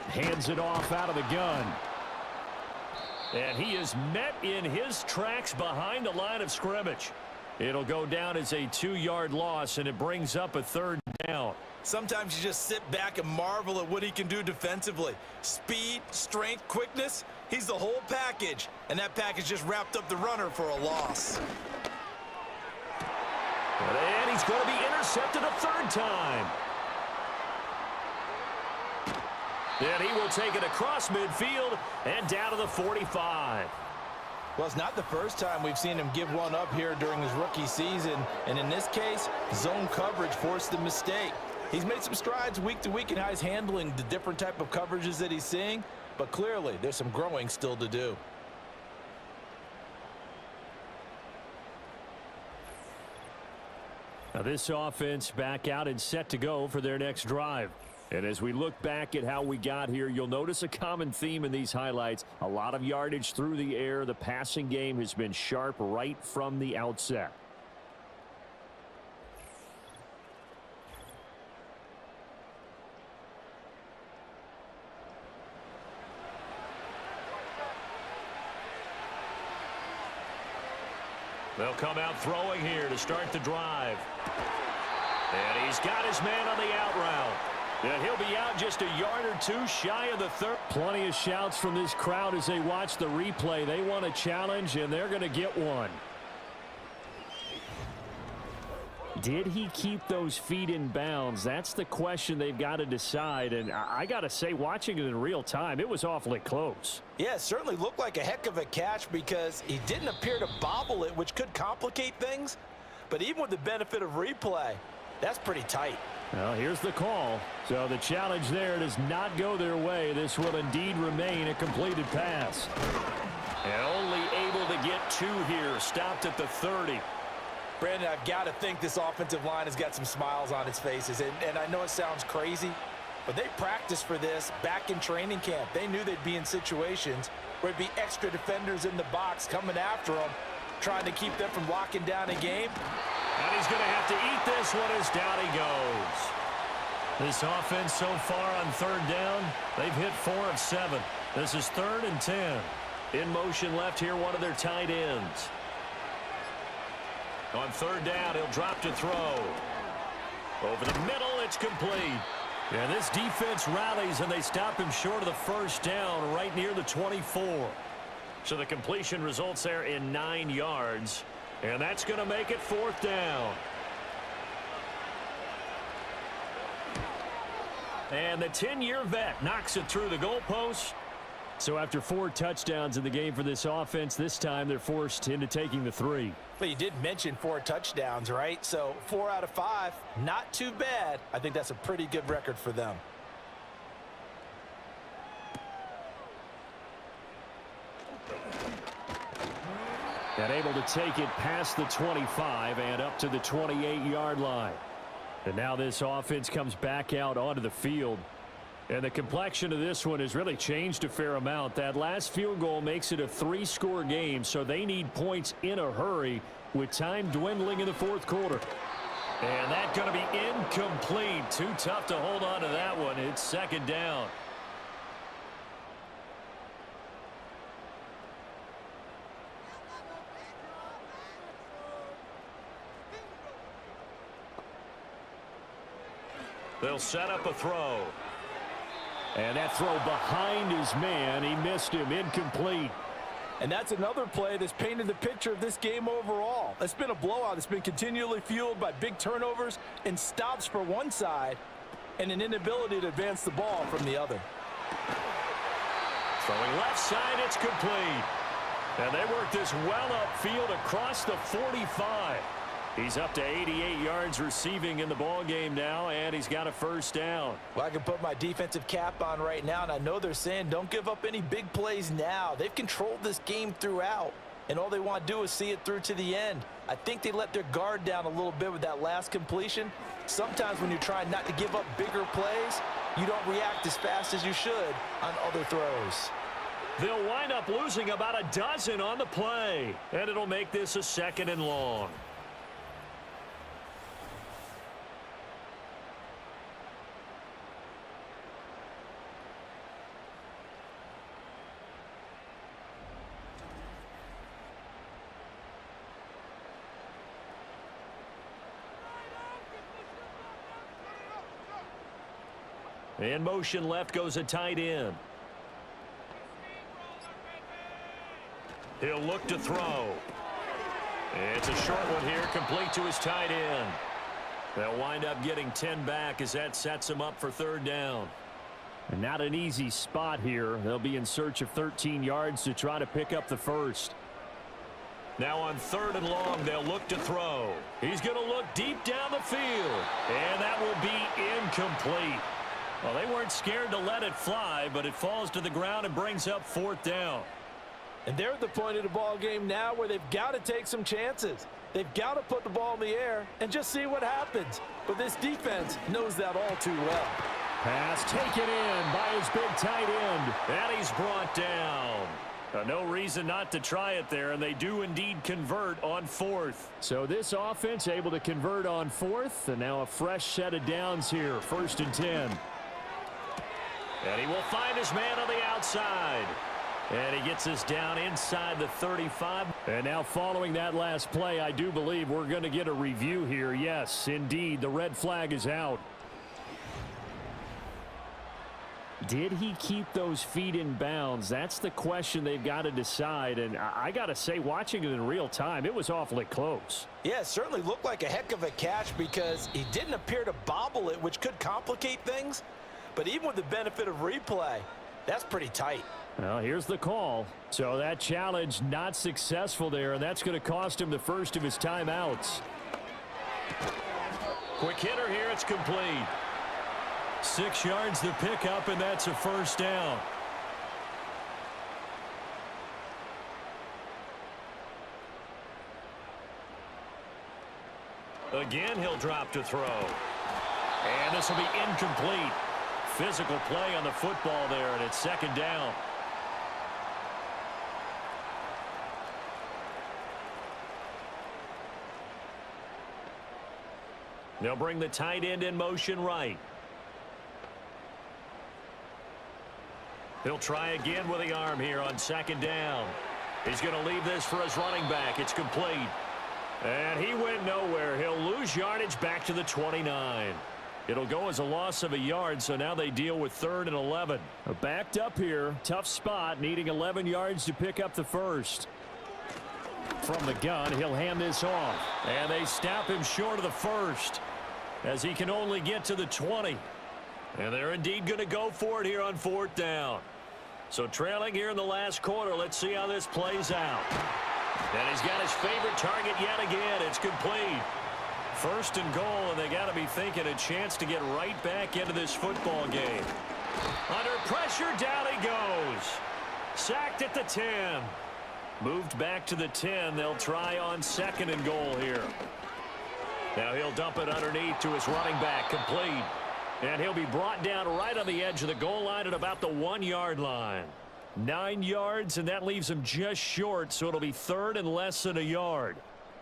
Hands it off out of the gun. And he is met in his tracks behind the line of scrimmage. It'll go down as a 2-yard loss, and it brings up a 3rd down. Sometimes you just sit back and marvel at what he can do defensively. Speed, strength, quickness, he's the whole package. And that package just wrapped up the runner for a loss. And he's going to be intercepted a third time. And he will take it across midfield and down to the 45. Well, it's not the first time we've seen him give one up here during his rookie season. And in this case, zone coverage forced the mistake. He's made some strides week to week in how he's handling the different type of coverages that he's seeing. But clearly, there's some growing still to do. Now this offense back out and set to go for their next drive. And as we look back at how we got here, you'll notice a common theme in these highlights. A lot of yardage through the air. The passing game has been sharp right from the outset. They'll come out throwing here to start the drive. And he's got his man on the out route. And he'll be out just a yard or two shy of the third. Plenty of shouts from this crowd as they watch the replay. They want a challenge, and they're going to get one. Did he keep those feet in bounds? That's the question they've got to decide. And I got to say, watching it in real time, it was awfully close. Yeah, it certainly looked like a heck of a catch because he didn't appear to bobble it, which could complicate things. But even with the benefit of replay, that's pretty tight. Well, here's the call. So the challenge there does not go their way. This will indeed remain a completed pass. And only able to get two here. Stopped at the 30. Brandon, I've got to think this offensive line has got some smiles on its faces. And I know it sounds crazy, but they practiced for this back in training camp. They knew they'd be in situations where there'd be extra defenders in the box coming after them, trying to keep them from locking down a game. And he's going to have to eat this one as down he goes. This offense so far on third down, they've hit 4 of 7. This is 3rd and 10. In motion left here, one of their tight ends. On third down, he'll drop to throw. Over the middle, it's complete. And this defense rallies, and they stop him short of the first down right near the 24. So the completion results there in 9 yards. And that's going to make it 4th down. And the 10-year vet knocks it through the goalpost. So after 4 touchdowns in the game for this offense, this time they're forced into taking the 3. But you did mention 4 touchdowns, right? So 4 out of 5, not too bad. I think that's a pretty good record for them. And able to take it past the 25 and up to the 28-yard line. And now this offense comes back out onto the field. And the complexion of this one has really changed a fair amount. That last field goal makes it a 3-score game, so they need points in a hurry with time dwindling in the 4th quarter. And that's going to be incomplete. Too tough to hold on to that one. It's 2nd down. They'll set up a throw. And that throw behind his man, he missed him, incomplete. And that's another play that's painted the picture of this game overall. It's been a blowout. It's been continually fueled by big turnovers and stops for one side and an inability to advance the ball from the other. Throwing left side, it's complete. And they work this well upfield across the 45. He's up to 88 yards receiving in the ball game now, and he's got a 1st down. Well, I can put my defensive cap on right now, and I know they're saying don't give up any big plays now. They've controlled this game throughout, and all they want to do is see it through to the end. I think they let their guard down a little bit with that last completion. Sometimes when you're trying not to give up bigger plays, you don't react as fast as you should on other throws. They'll wind up losing about a dozen on the play, and it'll make this a 2nd and long. In motion left goes a tight end. He'll look to throw. It's a short one here, complete to his tight end. They'll wind up getting 10 back as that sets him up for third down. And not an easy spot here. They'll be in search of 13 yards to try to pick up the first. Now on third and long, they'll look to throw. He's going to look deep down the field. And that will be incomplete. Well, they weren't scared to let it fly, but it falls to the ground and brings up fourth down. And they're at the point of the ball game now where they've got to take some chances. They've got to put the ball in the air and just see what happens. But this defense knows that all too well. Pass taken in by his big tight end. And he's brought down. No reason not to try it there, and they do indeed convert on fourth. So this offense able to convert on fourth, and now a fresh set of downs here, 1st and 10. And he will find his man on the outside. And he gets us down inside the 35. And now following that last play, I do believe we're going to get a review here. Yes, indeed, the red flag is out. Did he keep those feet in bounds? That's the question they've got to decide. And I got to say, watching it in real time, it was awfully close. Yeah, it certainly looked like a heck of a catch because he didn't appear to bobble it, which could complicate things. But even with the benefit of replay, that's pretty tight. Well, here's the call. So that challenge not successful there, and that's going to cost him the first of his timeouts. Quick hitter here, it's complete. 6 yards to pick up, and that's a first down. Again, he'll drop to throw. And this will be incomplete. Physical play on the football there, and it's second down. They'll bring the tight end in motion right. He'll try again with the arm here on second down. He's going to leave this for his running back. It's complete. And he went nowhere. He'll lose yardage back to the 29. It'll go as a loss of a yard, so now they deal with 3rd and 11. Backed up here. Tough spot, needing 11 yards to pick up the first. From the gun, he'll hand this off. And they stop him short of the first as he can only get to the 20. And they're indeed going to go for it here on 4th down. So trailing here in the last quarter, let's see how this plays out. And he's got his favorite target yet again. It's complete. 1st and goal, and they got to be thinking a chance to get right back into this football game. Under pressure, down he goes. Sacked at the 10. Moved back to the 10. They'll try on 2nd and goal here. Now he'll dump it underneath to his running back, complete. And he'll be brought down right on the edge of the goal line at about the 1-yard line. 9 yards, and that leaves him just short, so it'll be 3rd and less than a yard.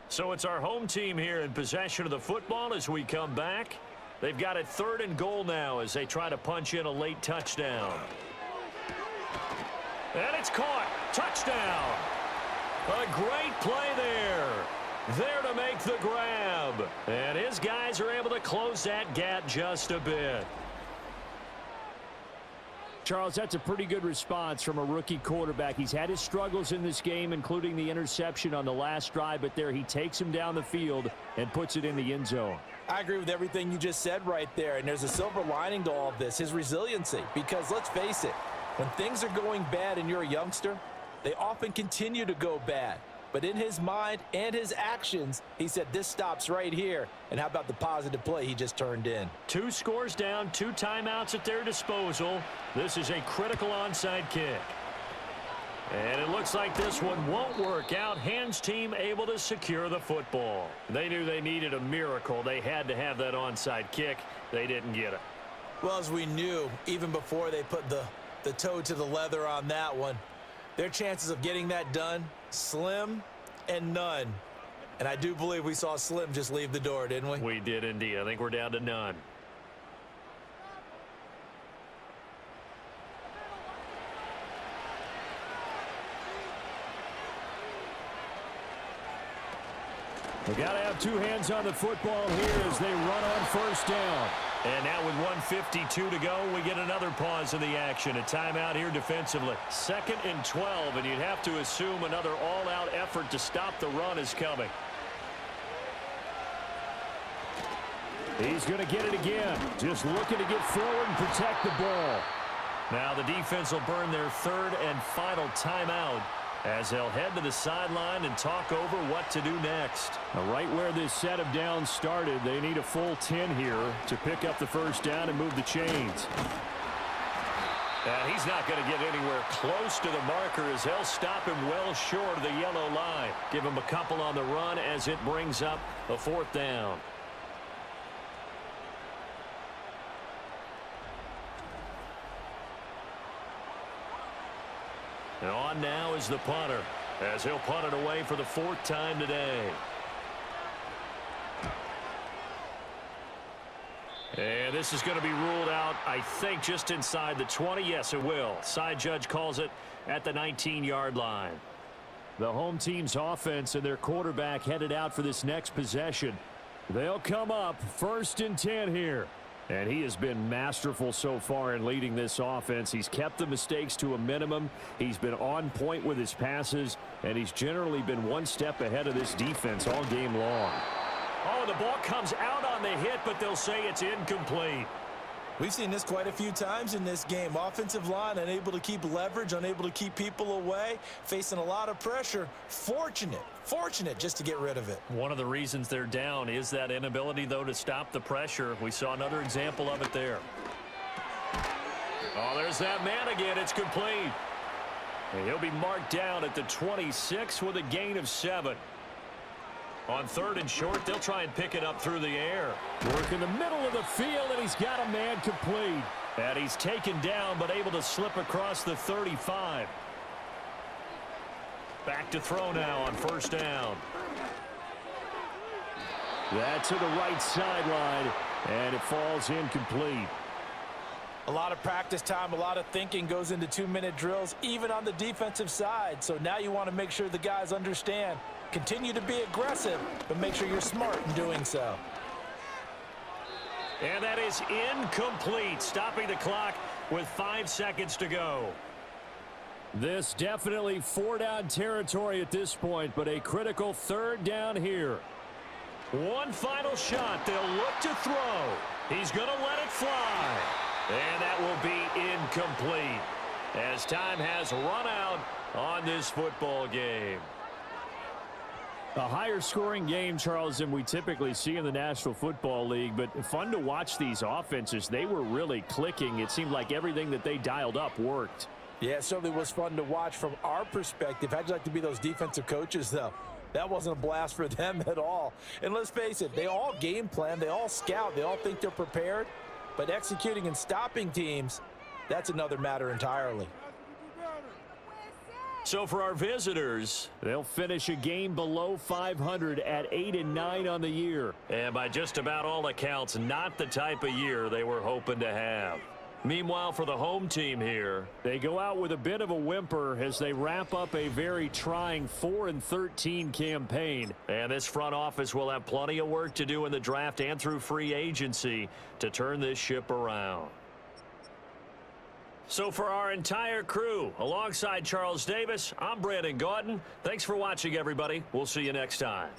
So it's our home team here in possession of the football as we come back. They've got it 3rd and goal now as they try to punch in a late touchdown. And it's caught. Touchdown. A great play there. There to make the grab. And his guys are able to close that gap just a bit. Charles, that's a pretty good response from a rookie quarterback. He's had his struggles in this game, including the interception on the last drive, but there he takes him down the field and puts it in the end zone. I agree with everything you just said right there, and there's a silver lining to all of this, his resiliency. Because let's face it, when things are going bad and you're a youngster, they often continue to go bad. But in his mind and his actions, he said this stops right here. And how about the positive play he just turned in? 2 scores down, 2 timeouts at their disposal. This is a critical onside kick. And it looks like this one won't work out. Hands team able to secure the football. They knew they needed a miracle. They had to have that onside kick. They didn't get it. Well, as we knew, even before they put the toe to the leather on that one, their chances of getting that done, slim and none. And I do believe we saw Slim just leave the door, didn't we? We did indeed. I think we're down to none. They got to have 2 hands on the football here as they run on 1st down. And now with 1:52 to go, we get another pause in the action. A timeout here defensively. 2nd and 12, and you'd have to assume another all-out effort to stop the run is coming. He's going to get it again. Just looking to get forward and protect the ball. Now the defense will burn their 3rd and final timeout as they'll head to the sideline and talk over what to do next. Now, right where this set of downs started, they need a full 10 here to pick up the first down and move the chains. And he's not going to get anywhere close to the marker as they'll stop him well short of the yellow line. Give him a couple on the run as it brings up a 4th down. And on now is the punter as he'll punt it away for the 4th time today. And this is going to be ruled out, I think, just inside the 20. Yes, it will. Side judge calls it at the 19-yard line. The home team's offense and their quarterback headed out for this next possession. They'll come up 1st and 10 here. And he has been masterful so far in leading this offense. He's kept the mistakes to a minimum. He's been on point with his passes, and he's generally been one step ahead of this defense all game long. Oh, the ball comes out on the hit, but they'll say it's incomplete. We've seen this quite a few times in this game. Offensive line unable to keep leverage, unable to keep people away, facing a lot of pressure. Fortunate just to get rid of it. One of the reasons they're down is that inability, though, to stop the pressure. We saw another example of it there. Oh, there's that man again. It's complete. And he'll be marked down at the 26 with a gain of 7. On 3rd and short, they'll try and pick it up through the air. Work in the middle of the field, and he's got a man complete. And he's taken down, but able to slip across the 35. Back to throw now on 1st down. That's to the right sideline, and it falls incomplete. A lot of practice time, a lot of thinking goes into 2-minute drills, even on the defensive side. So now you want to make sure the guys understand. Continue to be aggressive, but make sure you're smart in doing so. And that is incomplete, stopping the clock with 5 seconds to go. This definitely 4-down territory at this point, but a critical 3rd down here. One final shot. They'll look to throw. He's going to let it fly. And that will be incomplete as time has run out on this football game. A higher scoring game, Charles, than we typically see in the National Football League, but fun to watch these offenses. They were really clicking. It seemed like everything that they dialed up worked. Yeah, it certainly was fun to watch from our perspective. How'd you like to be those defensive coaches, though? That wasn't a blast for them at all. And let's face it, they all game plan, they all scout, they all think they're prepared. But executing and stopping teams, that's another matter entirely. So for our visitors, they'll finish a game below 500 at 8-9 on the year. And by just about all accounts, not the type of year they were hoping to have. Meanwhile, for the home team here, they go out with a bit of a whimper as they wrap up a very trying 4-13 campaign. And this front office will have plenty of work to do in the draft and through free agency to turn this ship around. So for our entire crew, alongside Charles Davis, I'm Brandon Gautin. Thanks for watching, everybody. We'll see you next time.